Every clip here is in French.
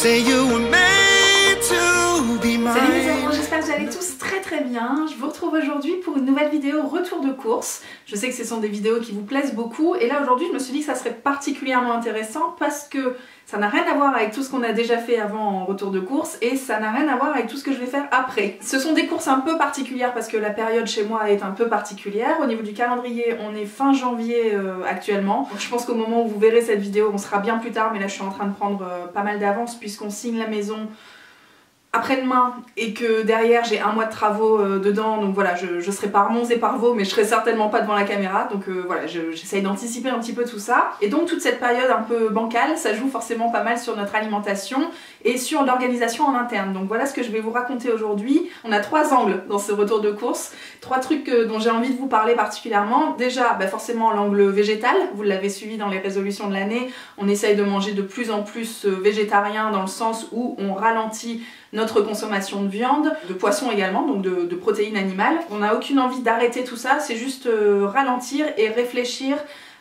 say you were made to be mine. Salut les enfants, j'espère que vous allez tous très bien. Je vous retrouve aujourd'hui pour une nouvelle vidéo retour de course. Je sais que ce sont des vidéos qui vous plaisent beaucoup et là aujourd'hui je me suis dit que ça serait particulièrement intéressant parce que ça n'a rien à voir avec tout ce qu'on a déjà fait avant en retour de course et ça n'a rien à voir avec tout ce que je vais faire après. Ce sont des courses un peu particulières parce que la période chez moi est un peu particulière. Au niveau du calendrier, on est fin janvier actuellement. Donc je pense qu'au moment où vous verrez cette vidéo, on sera bien plus tard, mais là je suis en train de prendre pas mal d'avance puisqu'on signe la maison après-demain et que derrière j'ai un mois de travaux dedans, donc voilà, je serai par Mons et par Vaux mais je serai certainement pas devant la caméra, donc voilà, j'essaye d'anticiper un petit peu tout ça. Et donc toute cette période un peu bancale, ça joue forcément pas mal sur notre alimentation et sur l'organisation en interne. Donc voilà ce que je vais vous raconter aujourd'hui. On a trois angles dans ce retour de course, trois trucs dont j'ai envie de vous parler particulièrement. Déjà, forcément l'angle végétal, vous l'avez suivi dans les résolutions de l'année, on essaye de manger de plus en plus végétarien dans le sens où on ralentit notre consommation de viande, de poisson également, donc de protéines animales. On n'a aucune envie d'arrêter tout ça, c'est juste ralentir et réfléchir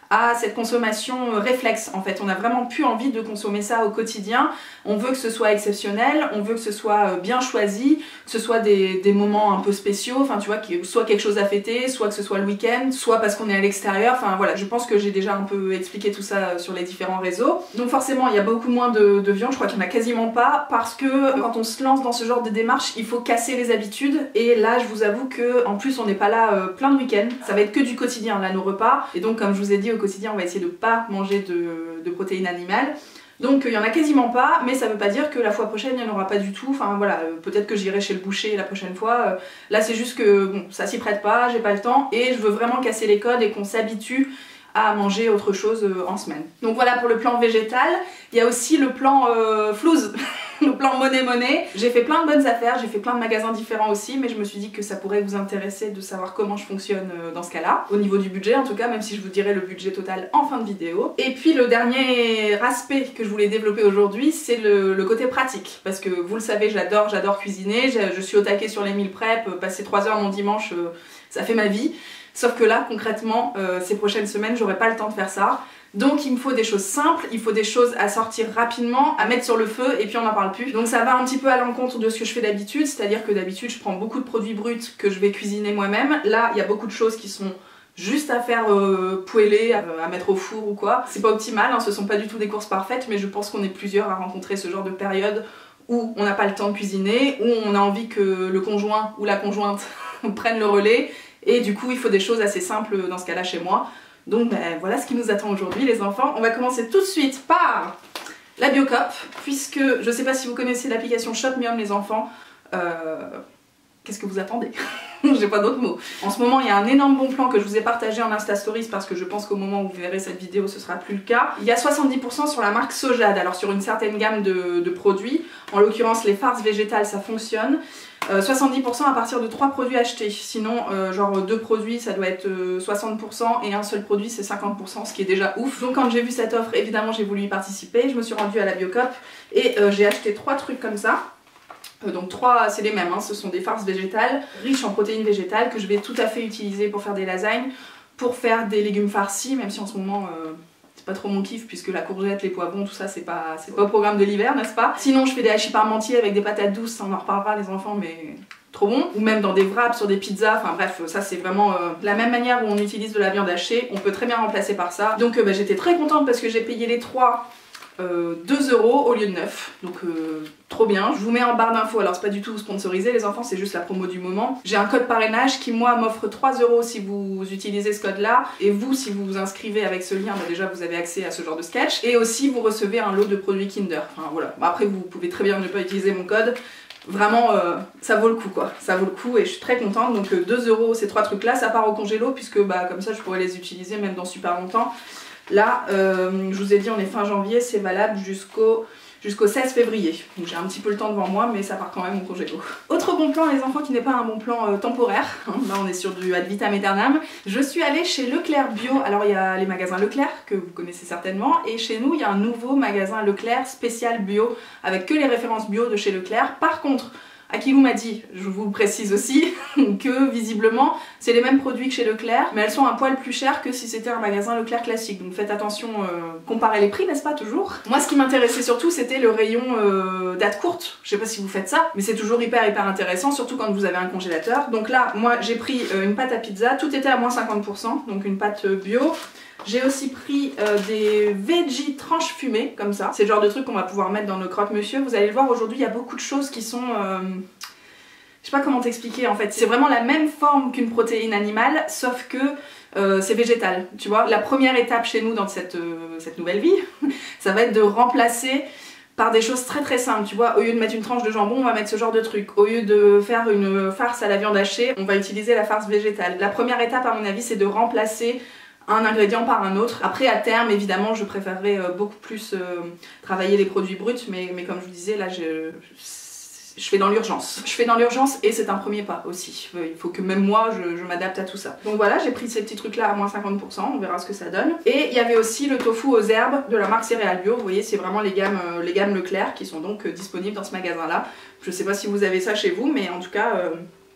à cette consommation réflexe en fait. On a vraiment plus envie de consommer ça au quotidien. On veut que ce soit exceptionnel, on veut que ce soit bien choisi, que ce soit des moments un peu spéciaux, enfin tu vois, soit quelque chose à fêter, soit que ce soit le week-end, soit parce qu'on est à l'extérieur, enfin voilà, je pense que j'ai déjà un peu expliqué tout ça sur les différents réseaux. Donc forcément il y a beaucoup moins de viande, je crois qu'il n'y en a quasiment pas, parce que quand on se lance dans ce genre de démarche, il faut casser les habitudes, et là je vous avoue que en plus on n'est pas là plein de week-end, ça va être que du quotidien là nos repas, et donc comme je vous ai dit au quotidien on va essayer de pas manger de protéines animales. Donc il y en a quasiment pas, mais ça veut pas dire que la fois prochaine il n'y en aura pas du tout, enfin voilà, peut-être que j'irai chez le boucher la prochaine fois, là c'est juste que bon, ça s'y prête pas, j'ai pas le temps, et je veux vraiment casser les codes et qu'on s'habitue à manger autre chose en semaine. Donc voilà pour le plan végétal. Il y a aussi le plan flouze, le plan monnaie. J'ai fait plein de bonnes affaires, j'ai fait plein de magasins différents aussi, mais je me suis dit que ça pourrait vous intéresser de savoir comment je fonctionne dans ce cas-là. Au niveau du budget en tout cas, même si je vous dirai le budget total en fin de vidéo. Et puis le dernier aspect que je voulais développer aujourd'hui, c'est le côté pratique. Parce que vous le savez, j'adore cuisiner, je suis au taquet sur les meal prep, passer 3 heures mon dimanche, ça fait ma vie. Sauf que là, concrètement, ces prochaines semaines, j'aurai pas le temps de faire ça. Donc il me faut des choses simples, il faut des choses à sortir rapidement, à mettre sur le feu et puis on n'en parle plus. Donc ça va un petit peu à l'encontre de ce que je fais d'habitude, c'est-à-dire que d'habitude je prends beaucoup de produits bruts que je vais cuisiner moi-même. Là, il y a beaucoup de choses qui sont juste à faire poêler, à mettre au four ou quoi. C'est pas optimal, hein, ce sont pas du tout des courses parfaites, mais je pense qu'on est plusieurs à rencontrer ce genre de période où on n'a pas le temps de cuisiner, où on a envie que le conjoint ou la conjointe prenne le relais. Et du coup il faut des choses assez simples dans ce cas là chez moi. Donc voilà ce qui nous attend aujourd'hui les enfants. On va commencer tout de suite par la Biocop, puisque je sais pas si vous connaissez l'application Shopmium les enfants. Qu'est-ce que vous attendez? J'ai pas d'autres mots. En ce moment il y a un énorme bon plan que je vous ai partagé en Insta Stories parce que je pense qu'au moment où vous verrez cette vidéo ce sera plus le cas. Il y a 70% sur la marque Sojade, alors sur une certaine gamme de produits. En l'occurrence les farces végétales ça fonctionne. 70% à partir de 3 produits achetés, sinon genre 2 produits ça doit être 60% et un seul produit c'est 50%, ce qui est déjà ouf. Donc quand j'ai vu cette offre évidemment j'ai voulu y participer, je me suis rendue à la Biocop et j'ai acheté 3 trucs comme ça. Donc 3 c'est les mêmes, hein. Ce sont des farces végétales riches en protéines végétales que je vais tout à fait utiliser pour faire des lasagnes, pour faire des légumes farcis, même si en ce moment c'est pas trop mon kiff puisque la courgette, les poivrons, tout ça c'est pas au programme de l'hiver, n'est-ce pas? Sinon je fais des hachis parmentiers avec des patates douces, on en reparlera les enfants, mais trop bon. Ou même dans des wraps, sur des pizzas, enfin bref, ça c'est vraiment la même manière où on utilise de la viande hachée, on peut très bien remplacer par ça. Donc j'étais très contente parce que j'ai payé les 3 2 € au lieu de 9, donc trop bien. Je vous mets en barre d'infos, alors c'est pas du tout sponsorisé les enfants, c'est juste la promo du moment. J'ai un code parrainage qui moi m'offre 3 € si vous utilisez ce code là, et vous si vous vous inscrivez avec ce lien, déjà vous avez accès à ce genre de sketch, et aussi vous recevez un lot de produits Kinder. Enfin voilà, après vous pouvez très bien ne pas utiliser mon code. Vraiment ça vaut le coup quoi, ça vaut le coup et je suis très contente. Donc 2 € ces 3 trucs là, ça part au congélo puisque comme ça je pourrais les utiliser même dans super longtemps. Là, je vous ai dit on est fin janvier, c'est valable jusqu'au 16 février. Donc j'ai un petit peu le temps devant moi, mais ça part quand même au congélo. Autre bon plan les enfants qui n'est pas un bon plan temporaire, là on est sur du ad vitam aeternam. Je suis allée chez Leclerc Bio, alors il y a les magasins Leclerc que vous connaissez certainement, et chez nous il y a un nouveau magasin Leclerc spécial bio, avec que les références bio de chez Leclerc. Par contre, Akilou m'a dit, je vous le précise aussi, que visiblement c'est les mêmes produits que chez Leclerc, mais elles sont un poil plus chères que si c'était un magasin Leclerc classique. Donc faites attention, comparez les prix, n'est-ce pas, toujours. Moi ce qui m'intéressait surtout c'était le rayon date courte. Je sais pas si vous faites ça, mais c'est toujours hyper intéressant, surtout quand vous avez un congélateur. Donc là, moi j'ai pris une pâte à pizza, tout était à moins 50%, donc une pâte bio. J'ai aussi pris des veggies tranches fumées, comme ça. C'est le genre de truc qu'on va pouvoir mettre dans nos croque-monsieur. Vous allez le voir, aujourd'hui, il y a beaucoup de choses qui sont... je sais pas comment t'expliquer, en fait. C'est vraiment la même forme qu'une protéine animale, sauf que c'est végétal, tu vois. La première étape chez nous dans cette nouvelle vie, ça va être de remplacer par des choses très simples, tu vois. Au lieu de mettre une tranche de jambon, on va mettre ce genre de truc. Au lieu de faire une farce à la viande hachée, on va utiliser la farce végétale. La première étape, à mon avis, c'est de remplacer un ingrédient par un autre. Après à terme évidemment je préférerais beaucoup plus travailler les produits bruts, mais comme je vous disais là je fais dans l'urgence. Je fais dans l'urgence et c'est un premier pas aussi. Il faut que même moi je m'adapte à tout ça. Donc voilà, j'ai pris ces petits trucs là à moins 50%, on verra ce que ça donne. Et il y avait aussi le tofu aux herbes de la marque Céréales Bio. Vous voyez, c'est vraiment les gammes Leclerc qui sont donc disponibles dans ce magasin là. Je sais pas si vous avez ça chez vous, mais en tout cas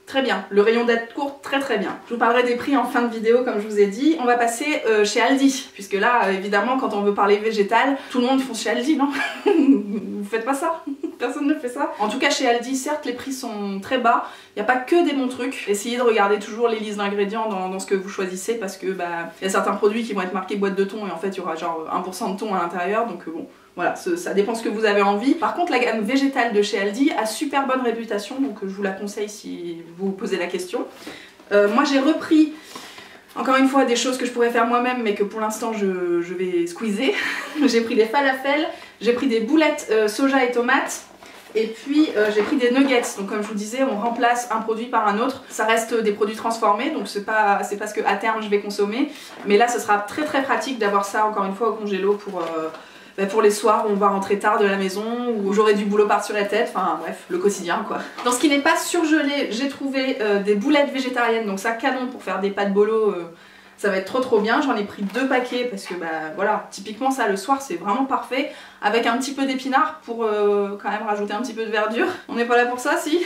très bien, le rayon date courte, très bien. Je vous parlerai des prix en fin de vidéo comme je vous ai dit. On va passer chez Aldi, puisque là évidemment quand on veut parler végétal, tout le monde fonce chez Aldi, non? Vous faites pas ça? Personne ne fait ça. En tout cas chez Aldi, certes les prix sont très bas, il n'y a pas que des bons trucs. Essayez de regarder toujours les listes d'ingrédients dans ce que vous choisissez, parce que bah il y a certains produits qui vont être marqués boîte de thon et en fait il y aura genre 1% de thon à l'intérieur, donc bon. Voilà, ça dépend ce que vous avez envie. Par contre, la gamme végétale de chez Aldi a super bonne réputation, donc je vous la conseille si vous vous posez la question. Moi j'ai repris, encore une fois, des choses que je pourrais faire moi-même, mais que pour l'instant je vais squeezer. J'ai pris des falafels, j'ai pris des boulettes soja et tomates, et puis j'ai pris des nuggets. Donc comme je vous disais, on remplace un produit par un autre. Ça reste des produits transformés, donc c'est pas ce que à terme je vais consommer. Mais là, ce sera très pratique d'avoir ça, encore une fois, au congélo pour les soirs où on va rentrer tard de la maison, où j'aurai du boulot par-dessus la tête, enfin bref, le quotidien quoi. Dans ce qui n'est pas surgelé, j'ai trouvé des boulettes végétariennes, donc ça canon pour faire des pâtes bolo, ça va être trop bien. J'en ai pris 2 paquets parce que bah voilà, typiquement ça le soir c'est vraiment parfait, avec un petit peu d'épinards pour quand même rajouter un petit peu de verdure. On n'est pas là pour ça si.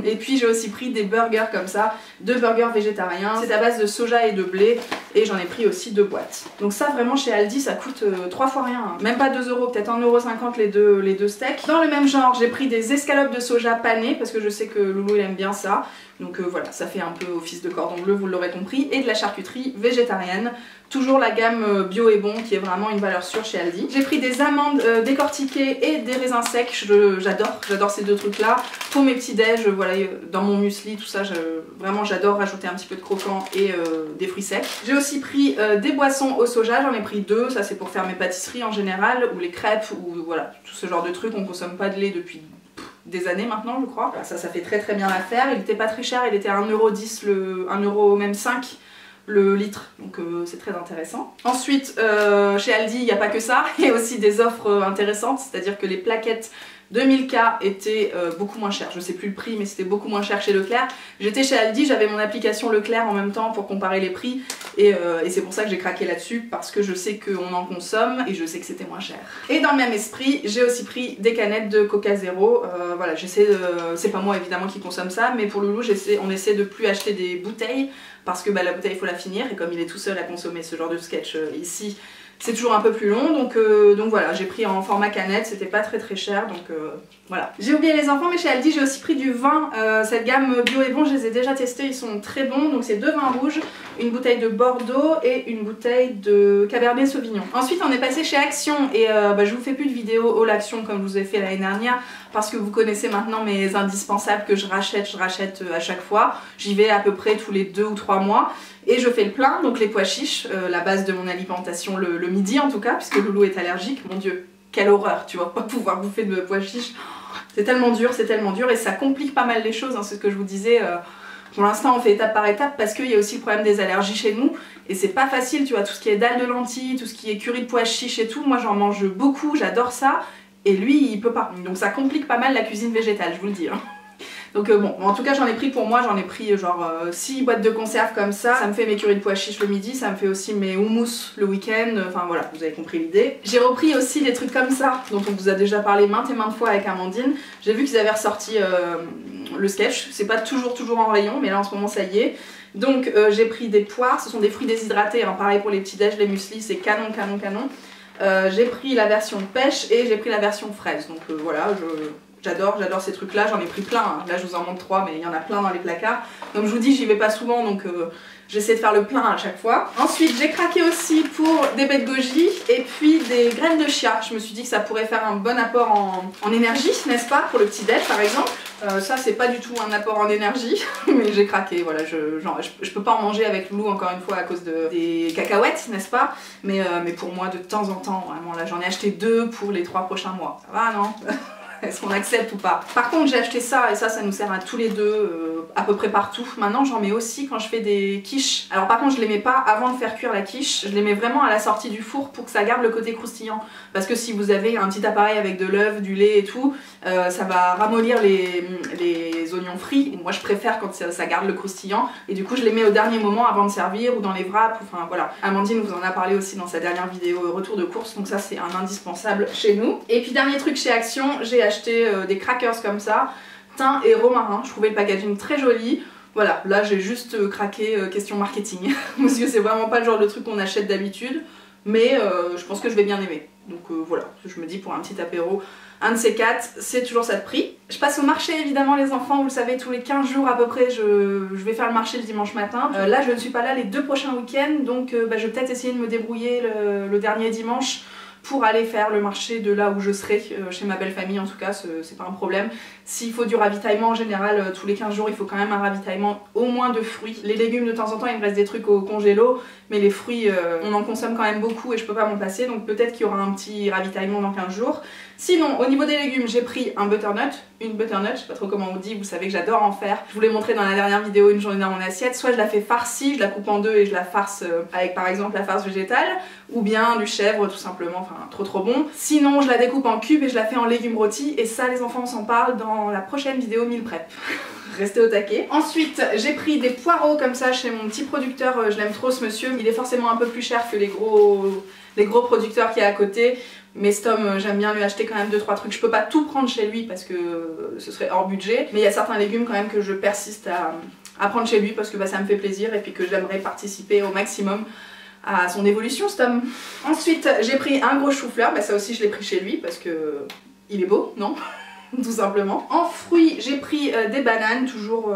Et puis j'ai aussi pris des burgers comme ça, 2 burgers végétariens, c'est à base de soja et de blé, et j'en ai pris aussi 2 boîtes. Donc ça vraiment chez Aldi ça coûte 3 fois rien, hein. Même pas 2 €, peut-être 1,50 € les deux steaks. Dans le même genre j'ai pris des escalopes de soja panées, parce que je sais que Loulou il aime bien ça. Donc voilà, ça fait un peu office de cordon bleu, vous l'aurez compris, et de la charcuterie végétarienne. Toujours la gamme bio et bon qui est vraiment une valeur sûre chez Aldi. J'ai pris des amandes décortiquées et des raisins secs, j'adore ces 2 trucs là. Pour mes petits déj, voilà, dans mon muesli, tout ça, vraiment j'adore rajouter un petit peu de croquant et des fruits secs. J'ai aussi pris des boissons au soja, j'en ai pris 2, ça c'est pour faire mes pâtisseries en général, ou les crêpes, ou voilà, tout ce genre de trucs. On consomme pas de lait depuis des années maintenant je crois. Voilà, ça fait très bien l'affaire. Il était pas très cher, il était à 1,10 €, 1 € même 5 le litre, donc c'est très intéressant. Ensuite chez Aldi il n'y a pas que ça, il y a aussi des offres intéressantes, c'est-à-dire que les plaquettes de Milka étaient beaucoup moins chères. Je sais plus le prix, mais c'était beaucoup moins cher chez Leclerc. J'étais chez Aldi, j'avais mon application Leclerc en même temps pour comparer les prix, et c'est pour ça que j'ai craqué là-dessus, parce que je sais qu'on en consomme et je sais que c'était moins cher. Et dans le même esprit, j'ai aussi pris des canettes de Coca Zéro. Voilà, j'essaie de... c'est pas moi évidemment qui consomme ça, mais pour Loulou on essaie de plus acheter des bouteilles, parce que bah, la bouteille il faut la finir, et comme il est tout seul à consommer ce genre de sketch ici, c'est toujours un peu plus long, donc voilà, j'ai pris en format canette, c'était pas très cher, donc voilà. J'ai oublié les enfants, mais chez Aldi j'ai aussi pris du vin, cette gamme bio et bon, je les ai déjà testés, ils sont très bons, donc c'est 2 vins rouges, une bouteille de Bordeaux et une bouteille de Cabernet Sauvignon. Ensuite on est passé chez Action, et bah, je vous fais plus de vidéo haul Action comme je vous ai fait l'année dernière, parce que vous connaissez maintenant mes indispensables que je rachète à chaque fois. J'y vais à peu près tous les 2 ou 3 mois. Et je fais le plein, donc les pois chiches, la base de mon alimentation le midi en tout cas, puisque Loulou est allergique. Mon dieu, quelle horreur, tu vois, pas pouvoir bouffer de pois chiches. C'est tellement dur, et ça complique pas mal les choses, hein, c'est ce que je vous disais. Pour l'instant on fait étape par étape, parce qu'il y a aussi le problème des allergies chez nous, et c'est pas facile, tu vois, tout ce qui est dalle de lentilles, tout ce qui est curry de pois chiches et tout, moi j'en mange beaucoup, j'adore ça, et lui il peut pas. Donc ça complique pas mal la cuisine végétale, je vous le dis. Hein. Donc bon, en tout cas j'en ai pris pour moi, j'en ai pris genre 6 boîtes de conserve comme ça me fait mes currys de pois chiches le midi, ça me fait aussi mes houmous le week-end, enfin voilà, vous avez compris l'idée. J'ai repris aussi des trucs comme ça, dont on vous a déjà parlé maintes et maintes fois avec Amandine. J'ai vu qu'ils avaient ressorti le sketch, c'est pas toujours en rayon, mais là en ce moment ça y est. Donc j'ai pris des poires, ce sont des fruits déshydratés, hein, pareil pour les petits déj, les muesli, c'est canon. J'ai pris la version pêche et j'ai pris la version fraise, donc voilà, j'adore ces trucs là, j'en ai pris plein, hein. Là je vous en montre 3 mais il y en a plein dans les placards. Comme je vous dis, j'y vais pas souvent donc j'essaie de faire le plein à chaque fois. Ensuite j'ai craqué aussi pour des baies de goji et puis des graines de chia. Je me suis dit que ça pourrait faire un bon apport en énergie, n'est-ce pas, pour le petit déj par exemple. Ça c'est pas du tout un apport en énergie mais j'ai craqué, voilà, je peux pas en manger avec Loulou encore une fois à cause des cacahuètes, n'est-ce pas, mais pour moi de temps en temps, vraiment là j'en ai acheté 2 pour les 3 prochains mois. Ça va, non? Est-ce qu'on accepte ou pas? Par contre j'ai acheté ça et ça nous sert à tous les deux à peu près partout. Maintenant j'en mets aussi quand je fais des quiches. Alors par contre je les mets pas avant de faire cuire la quiche, je les mets vraiment à la sortie du four pour que ça garde le côté croustillant. Parce que si vous avez un petit appareil avec de l'œuf, du lait et tout, ça va ramollir les oignons frits. Moi je préfère quand ça garde le croustillant et du coup je les mets au dernier moment avant de servir ou dans les wraps, enfin voilà. Amandine vous en a parlé aussi dans sa dernière vidéo retour de course, donc ça c'est un indispensable chez nous. Et puis dernier truc chez Action, j'ai acheté des crackers comme ça, thym et romarin. Je trouvais le packaging très joli. Voilà, là j'ai juste craqué question marketing parce que c'est vraiment pas le genre de truc qu'on achète d'habitude, mais je pense que je vais bien aimer. Donc voilà, je me dis pour un petit apéro, un de ces 4, c'est toujours ça de prix. Je passe au marché évidemment les enfants, vous le savez, tous les 15 jours à peu près je vais faire le marché le dimanche matin. Là je ne suis pas là les 2 prochains week-ends, donc je vais peut-être essayer de me débrouiller le dernier dimanche pour aller faire le marché de là où je serai, chez ma belle famille en tout cas, c'est pas un problème. S'il faut du ravitaillement en général, tous les 15 jours il faut quand même un ravitaillement au moins de fruits. Les légumes de temps en temps il me reste des trucs au congélo, mais les fruits on en consomme quand même beaucoup et je peux pas m'en passer, donc peut-être qu'il y aura un petit ravitaillement dans 15 jours. Sinon au niveau des légumes j'ai pris un butternut, une butternut, je sais pas trop comment on dit, vous savez que j'adore en faire. Je vous l'ai montré dans la dernière vidéo une journée dans mon assiette, soit je la fais farcie, je la coupe en 2 et je la farce avec par exemple la farce végétale, ou bien du chèvre tout simplement, enfin trop bon. Sinon je la découpe en cubes et je la fais en légumes rôtis et ça les enfants on s'en parle dans la prochaine vidéo meal prep. Restez au taquet. Ensuite j'ai pris des poireaux comme ça chez mon petit producteur, je l'aime trop ce monsieur, il est forcément un peu plus cher que les gros producteurs qu'il y a à côté. Mais Stom, j'aime bien lui acheter quand même 2-3 trucs. Je peux pas tout prendre chez lui parce que ce serait hors budget. Mais il y a certains légumes quand même que je persiste à prendre chez lui parce que ça me fait plaisir et puis que j'aimerais participer au maximum à son évolution, Stom. Ensuite, j'ai pris un gros chou-fleur. Ça aussi, je l'ai pris chez lui parce que il est beau, non? Tout simplement. En fruits, j'ai pris des bananes, toujours...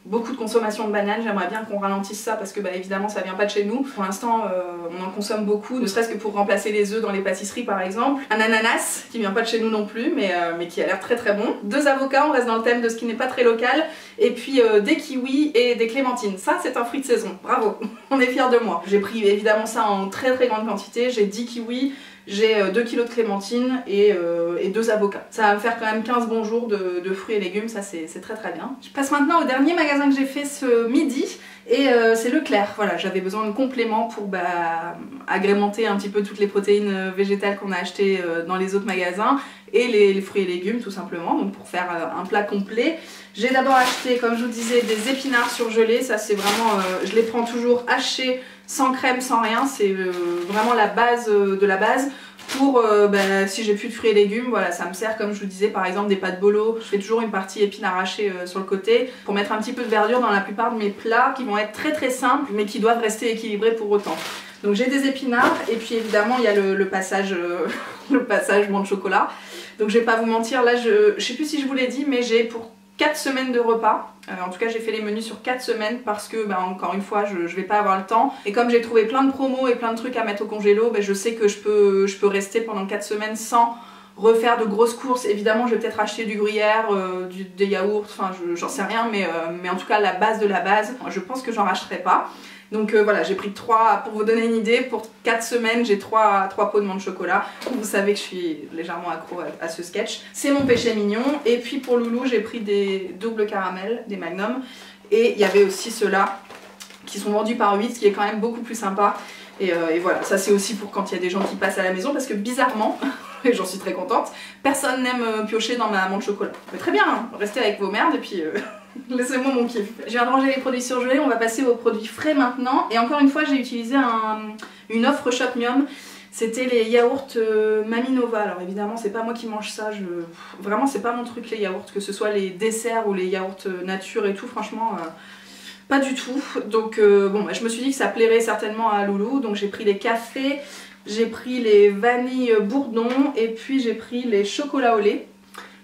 beaucoup de consommation de bananes, j'aimerais bien qu'on ralentisse ça parce que évidemment ça vient pas de chez nous. Pour l'instant on en consomme beaucoup, ne serait-ce que pour remplacer les œufs dans les pâtisseries par exemple. Un ananas qui vient pas de chez nous non plus mais qui a l'air très bon. 2 avocats, on reste dans le thème de ce qui n'est pas très local. Et puis des kiwis et des clémentines. Ça c'est un fruit de saison, bravo, on est fiers de moi. J'ai pris évidemment ça en très grande quantité, j'ai 10 kiwis. J'ai 2 kg de clémentine et 2 avocats. Ça va me faire quand même 15 bons jours de fruits et légumes, ça c'est très bien. Je passe maintenant au dernier magasin que j'ai fait ce midi et c'est Leclerc. Voilà, j'avais besoin de compléments pour agrémenter un petit peu toutes les protéines végétales qu'on a achetées dans les autres magasins et les fruits et légumes tout simplement, donc pour faire un plat complet. J'ai d'abord acheté, comme je vous disais, des épinards surgelés, ça c'est vraiment, je les prends toujours hachés, sans crème, sans rien, c'est vraiment la base de la base. Pour si j'ai plus de fruits et légumes, voilà, ça me sert comme je vous disais par exemple des pâtes bolo. Je fais toujours une partie épinards hachés sur le côté pour mettre un petit peu de verdure dans la plupart de mes plats qui vont être très simples mais qui doivent rester équilibrés pour autant. Donc j'ai des épinards et puis évidemment il y a le passage menthe chocolat. Donc je vais pas vous mentir, là je sais plus si je vous l'ai dit mais j'ai pour 4 semaines de repas. En tout cas j'ai fait les menus sur 4 semaines parce que encore une fois je vais pas avoir le temps et comme j'ai trouvé plein de promos et plein de trucs à mettre au congélo, je sais que je peux rester pendant 4 semaines sans refaire de grosses courses. Évidemment je vais peut-être acheter du gruyère, des yaourts, enfin j'en sais rien mais en tout cas la base de la base, je pense que j'en racheterai pas. Donc voilà, j'ai pris 3, pour vous donner une idée, pour 4 semaines j'ai 3 pots de menthe chocolat. Vous savez que je suis légèrement accro à ce sketch. C'est mon péché mignon. Et puis pour Loulou j'ai pris des doubles caramels, des Magnum. Et il y avait aussi ceux-là qui sont vendus par 8, ce qui est quand même beaucoup plus sympa. Et voilà, ça c'est aussi pour quand il y a des gens qui passent à la maison parce que bizarrement, et j'en suis très contente, personne n'aime piocher dans ma menthe chocolat. Mais très bien, hein, restez avec vos merdes et puis laissez-moi mon kiff. Je viens de ranger les produits surgelés, on va passer aux produits frais maintenant. Et encore une fois, j'ai utilisé une offre Shopmium. C'était les yaourts Mamie Nova. Alors évidemment, c'est pas moi qui mange ça. Vraiment, c'est pas mon truc les yaourts, que ce soit les desserts ou les yaourts nature et tout. Franchement, pas du tout. Donc bon, je me suis dit que ça plairait certainement à Loulou. Donc j'ai pris les cafés, j'ai pris les vanilles bourdon et puis j'ai pris les chocolats au lait.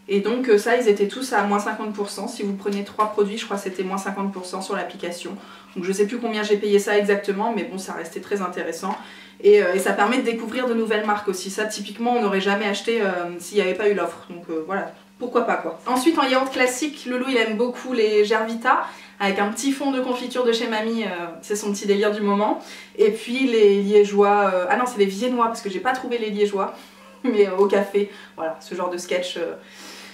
Et donc ça, ils étaient tous à moins 50%. Si vous prenez 3 produits, je crois que c'était moins 50% sur l'application. Donc je sais plus combien j'ai payé ça exactement, mais bon, ça restait très intéressant. Et ça permet de découvrir de nouvelles marques aussi. Ça, typiquement, on n'aurait jamais acheté s'il n'y avait pas eu l'offre. Donc voilà, pourquoi pas quoi. Ensuite, en yaourt classique, Loulou, il aime beaucoup les Gervita, avec un petit fond de confiture de chez Mamie, c'est son petit délire du moment. Et puis les liégeois, ah non, c'est les viennois, parce que j'ai pas trouvé les liégeois, mais au café, voilà, ce genre de sketch,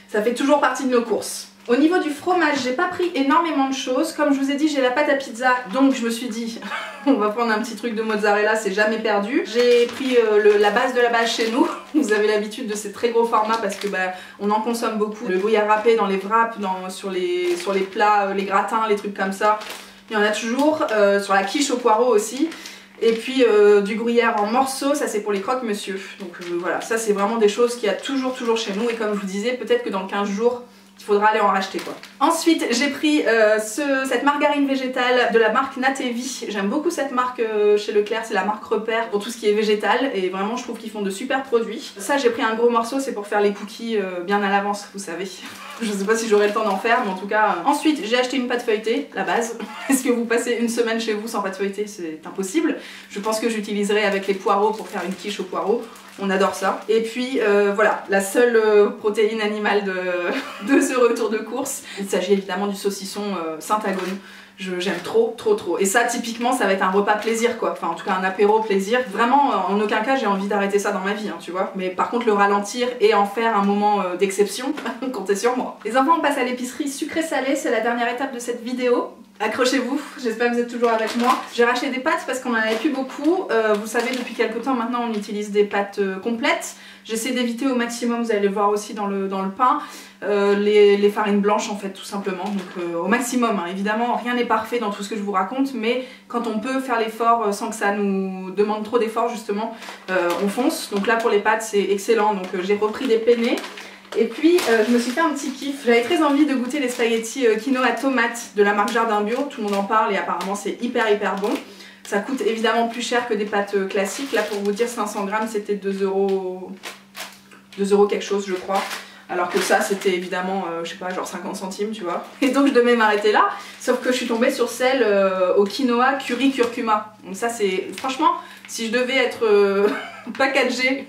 ça fait toujours partie de nos courses. Au niveau du fromage, j'ai pas pris énormément de choses. Comme je vous ai dit, j'ai la pâte à pizza, donc je me suis dit, on va prendre un petit truc de mozzarella, c'est jamais perdu. J'ai pris la base de la base chez nous. Vous avez l'habitude de ces très gros formats parce que on en consomme beaucoup. Le gruyère râpé dans les wraps, sur les plats, les gratins, les trucs comme ça. Il y en a toujours. Sur la quiche au poireau aussi. Et puis du gruyère en morceaux, ça c'est pour les croque-monsieur. Donc voilà, ça c'est vraiment des choses qu'il y a toujours chez nous. Et comme je vous disais, peut-être que dans 15 jours, il faudra aller en racheter quoi. Ensuite j'ai pris cette margarine végétale de la marque Natevi. J'aime beaucoup cette marque chez Leclerc, c'est la marque repère pour tout ce qui est végétal et vraiment je trouve qu'ils font de super produits. Ça j'ai pris un gros morceau, c'est pour faire les cookies bien à l'avance, vous savez. Je sais pas si j'aurai le temps d'en faire mais en tout cas. Ensuite j'ai acheté une pâte feuilletée, la base. Est-ce que vous passez une semaine chez vous sans pâte feuilletée? C'est impossible. Je pense que j'utiliserai avec les poireaux pour faire une quiche au poireau. On adore ça. Et puis voilà, la seule protéine animale de ce retour de course. Il s'agit évidemment du saucisson Saint-Agone. J'aime trop. Et ça typiquement ça va être un repas plaisir quoi. Enfin en tout cas un apéro plaisir. Vraiment en aucun cas j'ai envie d'arrêter ça dans ma vie hein, tu vois. Mais par contre le ralentir et en faire un moment d'exception, comptez sur moi. Les enfants on passe à l'épicerie sucré-salé, c'est la dernière étape de cette vidéo. Accrochez-vous, j'espère que vous êtes toujours avec moi. J'ai racheté des pâtes parce qu'on en avait plus beaucoup. Vous savez depuis quelques temps maintenant on utilise des pâtes complètes. J'essaie d'éviter au maximum, vous allez le voir aussi dans le pain, les farines blanches en fait tout simplement. Donc au maximum, hein. Évidemment rien n'est parfait dans tout ce que je vous raconte, mais quand on peut faire l'effort sans que ça nous demande trop d'efforts justement, on fonce. Donc là pour les pâtes c'est excellent, donc j'ai repris des penne. Et puis je me suis fait un petit kiff, j'avais très envie de goûter les spaghettis quinoa tomate de la marque Jardin Bio, tout le monde en parle et apparemment c'est hyper bon. Ça coûte évidemment plus cher que des pâtes classiques, là pour vous dire 500 grammes c'était 2 euros quelque chose je crois. Alors que ça c'était évidemment, je sais pas, genre 50 centimes tu vois. Et donc je devais m'arrêter là, sauf que je suis tombée sur celle au quinoa curry curcuma. Donc ça c'est, franchement, si je devais être packagée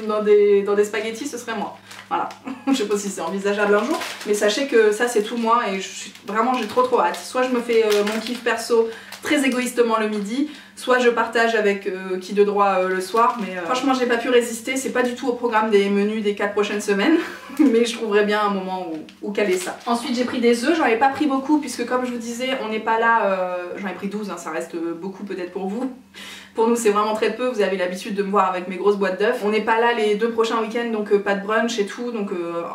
dans des spaghettis ce serait moi. Voilà, je sais pas si c'est envisageable un jour, mais sachez que ça c'est tout moi et vraiment j'ai trop hâte. Soit je me fais mon kiff perso très égoïstement le midi, soit je partage avec qui de droit le soir, mais franchement j'ai pas pu résister, c'est pas du tout au programme des menus des 4 prochaines semaines, mais je trouverai bien un moment où caler ça. Ensuite j'ai pris des œufs, j'en ai pas pris beaucoup puisque comme je vous disais on n'est pas là, j'en ai pris 12, hein, ça reste beaucoup peut-être pour vous. Pour nous c'est vraiment très peu, vous avez l'habitude de me voir avec mes grosses boîtes d'œufs. On n'est pas là les 2 prochains week-ends donc pas de brunch et tout, donc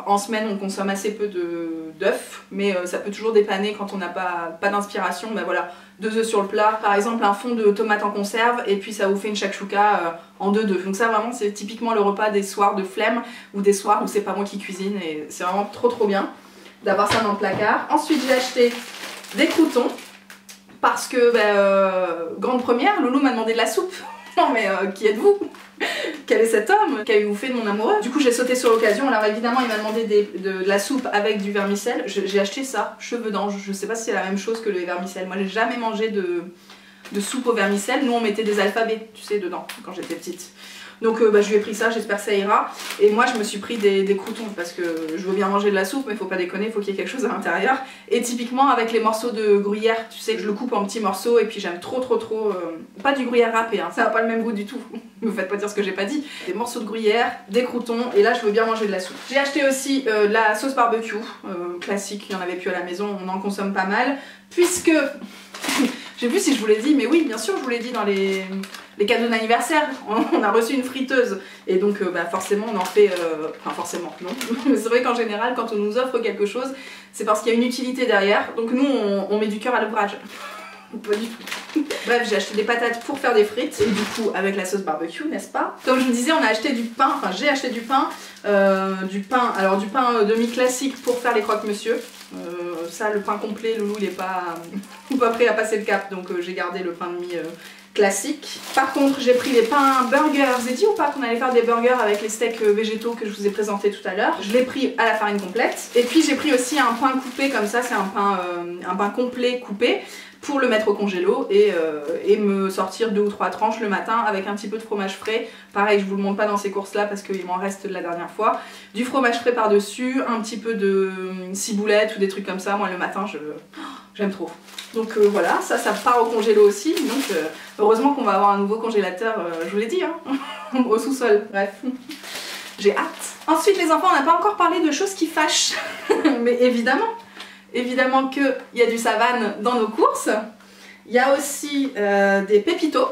en semaine on consomme assez peu d'œufs, mais ça peut toujours dépanner quand on n'a pas d'inspiration. Ben voilà, 2 œufs sur le plat, par exemple un fond de tomates en conserve et puis ça vous fait une shakshuka en 2-2. Donc ça vraiment c'est typiquement le repas des soirs de flemme ou des soirs où c'est pas moi qui cuisine et c'est vraiment trop bien d'avoir ça dans le placard. Ensuite j'ai acheté des croûtons. Parce que, grande première, Loulou m'a demandé de la soupe. Non mais qui êtes-vous? Quel est cet homme? Qu'avez-vous fait de mon amoureux? Du coup j'ai sauté sur l'occasion. Alors évidemment il m'a demandé de la soupe avec du vermicelle. J'ai acheté ça, cheveux d'ange. Je sais pas si c'est la même chose que le vermicelle. Moi j'ai jamais mangé de soupe au vermicelle. Nous on mettait des alphabets, tu sais, dedans quand j'étais petite. Donc je lui ai pris ça, j'espère que ça ira. Et moi je me suis pris des croûtons parce que je veux bien manger de la soupe mais faut pas déconner, faut qu'il y ait quelque chose à l'intérieur. Et typiquement avec les morceaux de gruyère, tu sais que je le coupe en petits morceaux et puis j'aime trop pas du gruyère râpé, hein, ça n'a pas le même goût du tout. Me faites pas dire ce que j'ai pas dit. Des morceaux de gruyère, des croûtons et là je veux bien manger de la soupe. J'ai acheté aussi la sauce barbecue, classique, il y en avait plus à la maison, on en consomme pas mal. Puisque sais plus si je vous l'ai dit, mais oui, bien sûr, je vous l'ai dit dans les cadeaux d'anniversaire. On a reçu une friteuse et donc bah, forcément on en fait, enfin forcément non, mais c'est vrai qu'en général quand on nous offre quelque chose c'est parce qu'il y a une utilité derrière, donc nous on met du cœur à l'ouvrage. Pas du tout. Bref, j'ai acheté des patates pour faire des frites et du coup avec la sauce barbecue, n'est-ce pas? Comme je vous disais, on a acheté du pain, enfin j'ai acheté du pain, alors du pain demi-classique pour faire les croque-monsieur. Ça, le pain complet, Loulou il est pas prêt à passer le cap, donc j'ai gardé le pain demi classique. Par contre, j'ai pris les pains burgers. Je vous ai dit ou pas qu'on allait faire des burgers avec les steaks végétaux que je vous ai présenté tout à l'heure. Je l'ai pris à la farine complète. Et puis j'ai pris aussi un pain coupé comme ça, c'est un pain complet coupé pour le mettre au congélo et me sortir 2 ou 3 tranches le matin avec un petit peu de fromage frais. Pareil, je vous le montre pas dans ces courses là parce qu'il m'en reste de la dernière fois. Du fromage frais par dessus, un petit peu de ciboulette ou des trucs comme ça. Moi le matin j'aime trop. Donc voilà, ça part au congélo aussi. Donc heureusement qu'on va avoir un nouveau congélateur, je vous l'ai dit, hein, au sous-sol. Bref, j'ai hâte. Ensuite les enfants, on n'a pas encore parlé de choses qui fâchent. Mais évidemment qu'il y a du Savane dans nos courses. Il y a aussi des pépitos.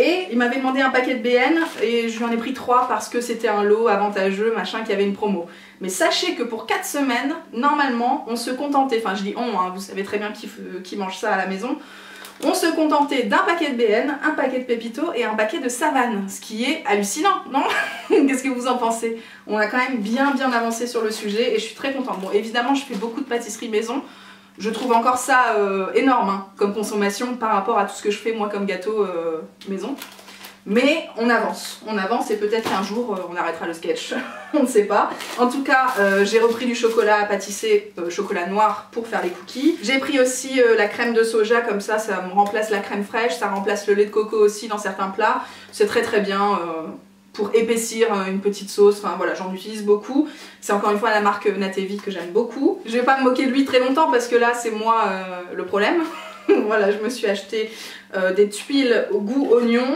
Et il m'avait demandé un paquet de BN et je lui en ai pris 3 parce que c'était un lot avantageux, machin, qui avait une promo. Mais sachez que pour 4 semaines, normalement, on se contentait, enfin je dis on, hein, vous savez très bien qui mange ça à la maison, on se contentait d'un paquet de BN, un paquet de pépitos et un paquet de Savane, ce qui est hallucinant, non? Qu'est-ce que vous en pensez? On a quand même bien avancé sur le sujet et je suis très contente. Bon, évidemment, je fais beaucoup de pâtisserie maison. Je trouve encore ça énorme hein, comme consommation par rapport à tout ce que je fais moi comme gâteau maison. Mais on avance et peut-être qu'un jour on arrêtera le sketch, on ne sait pas. En tout cas, j'ai repris du chocolat à pâtisser, chocolat noir pour faire les cookies. J'ai pris aussi la crème de soja, comme ça me remplace la crème fraîche, ça remplace le lait de coco aussi dans certains plats. C'est très bien. Pour épaissir une petite sauce, enfin voilà, j'en utilise beaucoup. C'est encore une fois la marque Natevi que j'aime beaucoup. Je vais pas me moquer de lui très longtemps parce que là c'est moi le problème. Voilà, je me suis acheté des tuiles au goût oignon,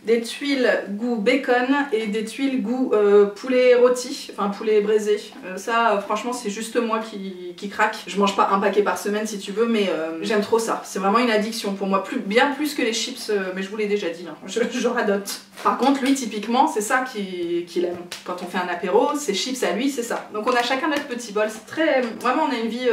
des tuiles goût bacon et des tuiles goût poulet rôti, enfin poulet braisé. Ça franchement c'est juste moi qui craque. Je mange pas un paquet par semaine si tu veux, mais j'aime trop ça. C'est vraiment une addiction pour moi, bien plus que les chips, mais je vous l'ai déjà dit, hein. Je radote. Par contre lui typiquement c'est ça qu'il aime. Quand on fait un apéro, ses chips à lui c'est ça. Donc on a chacun notre petit bol, c'est vraiment on a une vie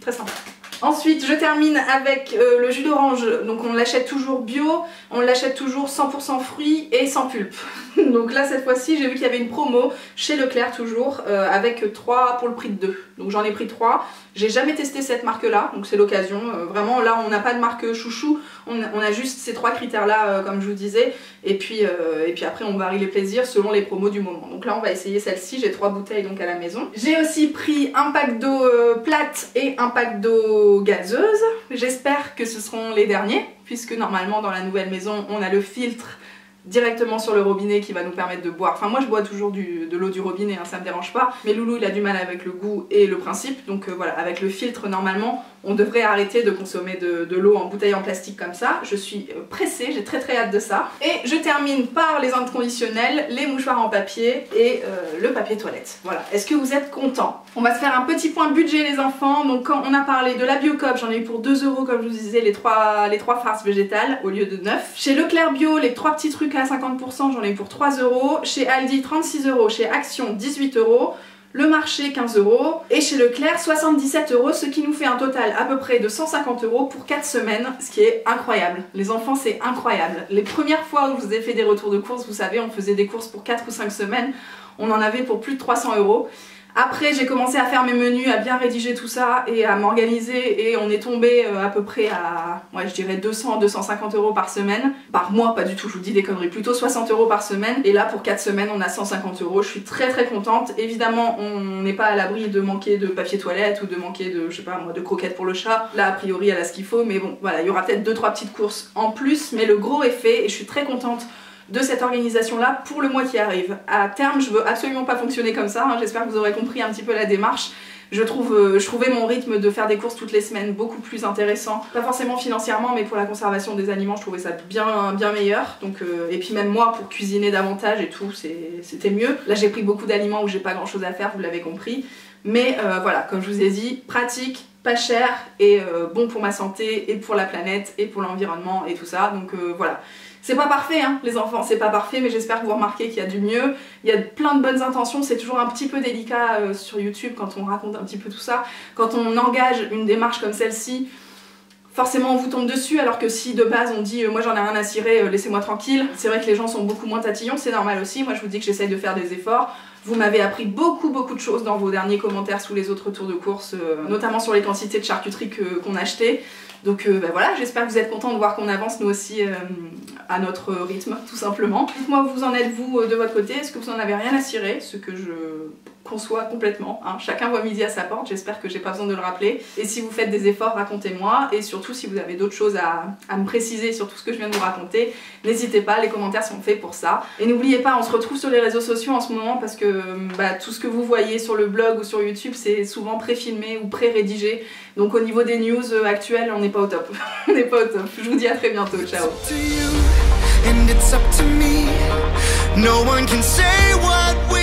très sympa. Ensuite, je termine avec le jus d'orange. Donc on l'achète toujours bio, on l'achète toujours 100% fruits et sans pulpe. Donc là, cette fois-ci, j'ai vu qu'il y avait une promo chez Leclerc toujours, avec 3 pour le prix de 2. Donc j'en ai pris 3. J'ai jamais testé cette marque-là, donc c'est l'occasion. Vraiment, là, on n'a pas de marque chouchou. On a juste ces 3 critères-là, comme je vous disais. Et puis après, on varie les plaisirs selon les promos du moment. Donc là, on va essayer celle-ci. J'ai 3 bouteilles donc à la maison. J'ai aussi pris un pack d'eau plate et un pack d'eau gazeuse. J'espère que ce seront les derniers, puisque normalement, dans la nouvelle maison, on a le filtre directement sur le robinet qui va nous permettre de boire. Enfin moi je bois toujours de l'eau du robinet, hein, ça me dérange pas. Mais Loulou il a du mal avec le goût et le principe. Donc voilà, avec le filtre normalement on devrait arrêter de consommer de l'eau en bouteille en plastique comme ça. Je suis pressée, j'ai très hâte de ça. Et je termine par les inconditionnels, les mouchoirs en papier et le papier toilette. Voilà, est-ce que vous êtes contents? On va se faire un petit point budget les enfants. Donc quand on a parlé de la Biocop, j'en ai eu pour 2 € comme je vous disais, les trois farces végétales au lieu de 9. Chez Leclerc Bio, les 3 petits trucs à 50%, j'en ai eu pour 3 €. Chez Aldi 36 €, chez Action 18 €. Le marché 15 €, et chez Leclerc 77 €, ce qui nous fait un total à peu près de 150 € pour 4 semaines, ce qui est incroyable. Les enfants c'est incroyable. Les premières fois où je vous ai fait des retours de courses, vous savez on faisait des courses pour 4 ou 5 semaines, on en avait pour plus de 300 €. Après j'ai commencé à faire mes menus, à bien rédiger tout ça et à m'organiser et on est tombé à peu près à, ouais, je dirais 200-250 € par semaine. Par mois, pas du tout, je vous dis des conneries, plutôt 60 € par semaine. Et là pour 4 semaines on a 150 €, je suis très contente. Évidemment on n'est pas à l'abri de manquer de papier toilette ou de manquer de, je sais pas moi, de croquettes pour le chat. Là a priori elle a ce qu'il faut, mais bon voilà, il y aura peut-être 2-3 petites courses en plus, mais le gros est fait et je suis très contente de cette organisation là pour le mois qui arrive. À terme je veux absolument pas fonctionner comme ça, hein. J'espère que vous aurez compris un petit peu la démarche. Je trouvais mon rythme de faire des courses toutes les semaines beaucoup plus intéressant, pas forcément financièrement mais pour la conservation des aliments je trouvais ça bien meilleur. Donc, et puis même moi pour cuisiner davantage et tout c'était mieux. Là j'ai pris beaucoup d'aliments où j'ai pas grand chose à faire, vous l'avez compris. Mais voilà, comme je vous ai dit, pratique, pas cher et bon pour ma santé et pour la planète et pour l'environnement et tout ça. Donc voilà. C'est pas parfait hein, les enfants, c'est pas parfait, mais j'espère que vous remarquez qu'il y a du mieux. Il y a plein de bonnes intentions, c'est toujours un petit peu délicat sur YouTube quand on raconte un petit peu tout ça. Quand on engage une démarche comme celle-ci, forcément on vous tombe dessus, alors que si de base on dit moi j'en ai rien à cirer, laissez-moi tranquille. C'est vrai que les gens sont beaucoup moins tatillons, c'est normal aussi. Moi je vous dis que j'essaye de faire des efforts. Vous m'avez appris beaucoup de choses dans vos derniers commentaires sous les autres tours de course, notamment sur les quantités de charcuterie qu'on achetait. Donc bah voilà, j'espère que vous êtes contents de voir qu'on avance nous aussi à notre rythme, tout simplement. Dites-moi où vous en êtes vous de votre côté, est-ce que vous en avez rien à cirer, ce que je conçois complètement, hein. Chacun voit midi à sa porte, j'espère que j'ai pas besoin de le rappeler. Et si vous faites des efforts, racontez-moi, et surtout si vous avez d'autres choses à me préciser sur tout ce que je viens de vous raconter, n'hésitez pas, les commentaires sont faits pour ça. Et n'oubliez pas, on se retrouve sur les réseaux sociaux en ce moment parce que bah, tout ce que vous voyez sur le blog ou sur YouTube, c'est souvent pré-filmé ou pré-rédigé. Donc au niveau des news actuelles, on n'est pas au top. On n'est pas au top. Je vous dis à très bientôt, ciao. And it's up to me. No one can say what we